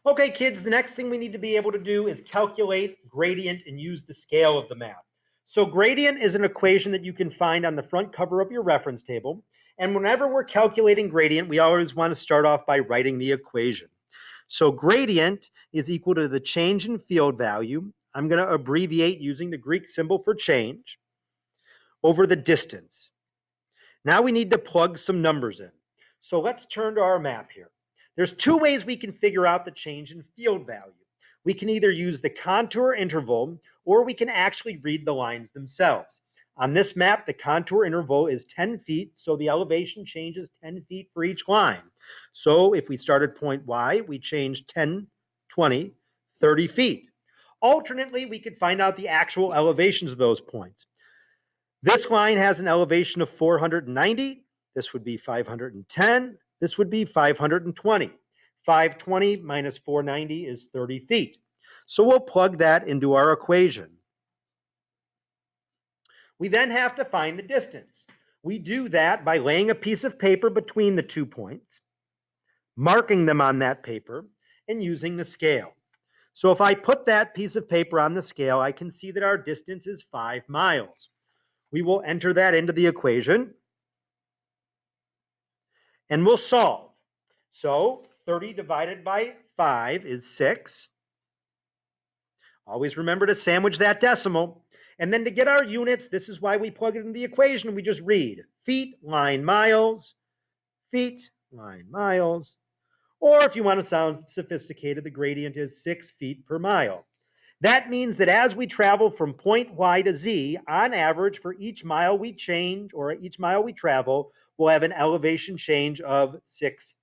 Okay, kids, the next thing we need to be able to do is calculate gradient and use the scale of the map. So gradient is an equation that you can find on the front cover of your reference table. And whenever we're calculating gradient, we always want to start off by writing the equation. So gradient is equal to the change in field value. I'm going to abbreviate using the Greek symbol for change over the distance. Now we need to plug some numbers in. So let's turn to our map here. There's two ways we can figure out the change in field value. We can either use the contour interval or we can actually read the lines themselves. On this map, the contour interval is 10 feet, so the elevation changes 10 feet for each line. So if we start at point Y, we change 10, 20, 30 feet. Alternately, we could find out the actual elevations of those points. This line has an elevation of 490. This would be 510. This would be 520. 520 minus 490 is 30 feet. So we'll plug that into our equation. We then have to find the distance. We do that by laying a piece of paper between the 2 points, marking them on that paper, and using the scale. So if I put that piece of paper on the scale, I can see that our distance is 5 miles. We will enter that into the equation and we'll solve. So 30 divided by 5 is 6. Always remember to sandwich that decimal. And then to get our units, this is why we plug it in the equation. We just read feet, line, miles, feet, line, miles. Or if you want to sound sophisticated, the gradient is 6 feet per mile. That means that as we travel from point Y to Z, on average, for each mile we change or each mile we travel, we'll have an elevation change of 6